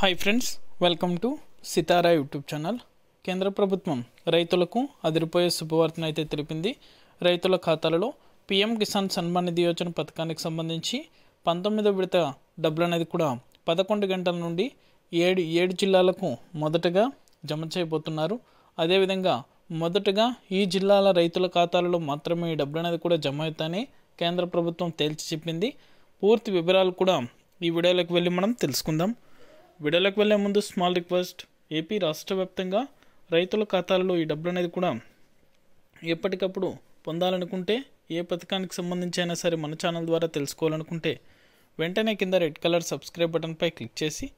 Hi friends, welcome to Sitara YouTube channel. కేంద్ర ప్రభుత్వం రైతులకు అదిరిపోయే శుభవార్తను అయితే తెలిపింది. రైతుల ఖాతాలలో పీఎం కిసాన్ సన్మాన్ నిధి యోజన పథకానికి సంబంధించి 19వ విడత డబ్బులు అనేది కూడా 11 గంటల నుండి ఏడు జిల్లాలకు మొదటగా జమ చేయబోతున్నారు. అదేవిధంగా మొదటగా ఈ జిల్లాల రైతుల ఖాతాలలో మాత్రమే ఈ డబ్బులు అనేది కూడా జమ అవుతాయని కేంద్ర ప్రభుత్వం తేల్చి చెప్పింది. పూర్తి వివరాలు కూడా ఈ వీడియోలోకి వెళ్ళి మనం తెలుసుకుందాం. వీడియోలోకి వెళ్ళే ముందు స్మాల్ రిక్వెస్ట్, ఏపీ రాష్ట్ర వ్యాప్తంగా రైతుల ఖాతాలలో ఈ డబ్బులు అనేది కూడా ఎప్పటికప్పుడు పొందాలనుకుంటే, ఏ పథకానికి సంబంధించి అయినా సరే మన ఛానల్ ద్వారా తెలుసుకోవాలనుకుంటే వెంటనే కింద రెడ్ కలర్ సబ్స్క్రైబ్ బటన్పై క్లిక్ చేసి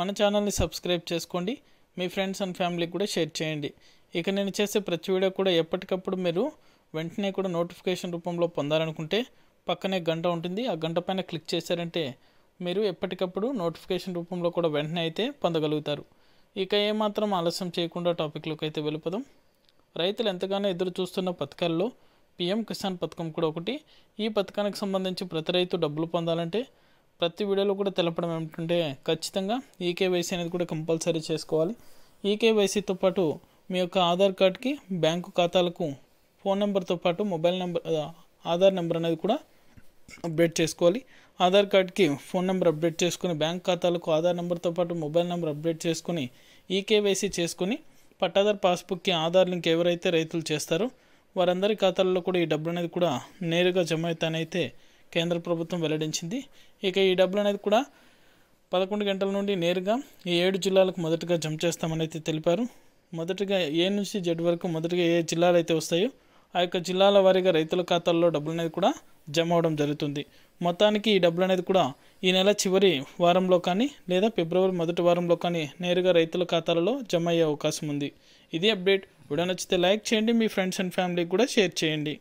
మన ఛానల్ని సబ్స్క్రైబ్ చేసుకోండి. మీ ఫ్రెండ్స్ అండ్ ఫ్యామిలీకి కూడా షేర్ చేయండి. ఇక నేను చేసే ప్రతి వీడియో కూడా ఎప్పటికప్పుడు మీరు వెంటనే కూడా నోటిఫికేషన్ రూపంలో పొందాలనుకుంటే పక్కనే గంట ఉంటుంది. ఆ గంట పైన క్లిక్ చేశారంటే మీరు ఎప్పటికప్పుడు నోటిఫికేషన్ రూపంలో కూడా వెంటనే అయితే పొందగలుగుతారు. ఇక ఏమాత్రం ఆలస్యం చేయకుండా టాపిక్లోకి అయితే వెళ్ళిపోదాం. రైతులు ఎంతగానో ఎదురు చూస్తున్న పథకాల్లో పీఎం కిసాన్ పథకం కూడా ఒకటి. ఈ పథకానికి సంబంధించి ప్రతి రైతు డబ్బులు పొందాలంటే ప్రతి వీడియోలో కూడా తెలపడం ఏమిటంటే ఖచ్చితంగా ఈకేవైసీ అనేది కూడా కంపల్సరీ చేసుకోవాలి. ఈకేవైసీతో పాటు మీ యొక్క ఆధార్ కార్డ్కి, బ్యాంకు ఖాతాలకు ఫోన్ నెంబర్తో పాటు మొబైల్ నెంబర్, ఆధార్ నెంబర్ అనేది కూడా అప్డేట్ చేసుకోవాలి. ఆధార్ కార్డ్కి ఫోన్ నెంబర్ అప్డేట్ చేసుకుని, బ్యాంక్ ఖాతాలకు ఆధార్ నెంబర్తో పాటు మొబైల్ నెంబర్ అప్డేట్ చేసుకుని ఈకేవైసీ చేసుకుని పట్టాదార్ పాస్బుక్కి ఆధార్ లింక్ ఎవరైతే రైతులు చేస్తారో వారందరి ఖాతాల్లో కూడా ఈ డబ్బులు అనేది కూడా నేరుగా జమ అవుతానైతే కేంద్ర ప్రభుత్వం వెల్లడించింది. ఇక ఈ డబ్బులు అనేది కూడా 11 గంటల నుండి నేరుగా ఈ 7 జిల్లాలకు మొదటగా జమ చేస్తామని అయితే తెలిపారు. మొదటగా ఏ నుంచి జెడ్ వరకు మొదటగా ఏ జిల్లాలు అయితే వస్తాయో ఆ యొక్క జిల్లాల వారీగా రైతుల ఖాతాల్లో డబ్బులు అనేది కూడా జమ అవడం జరుగుతుంది. మొత్తానికి ఈ డబ్బులు అనేది కూడా ఈ నెల చివరి వారంలో కానీ లేదా ఫిబ్రవరి మొదటి వారంలో కానీ నేరుగా రైతుల ఖాతాలలో జమ అయ్యే అవకాశం ఉంది. ఇది అప్డేట్. వీడియో నచ్చితే లైక్ చేయండి, మీ ఫ్రెండ్స్ అండ్ ఫ్యామిలీకి కూడా షేర్ చేయండి.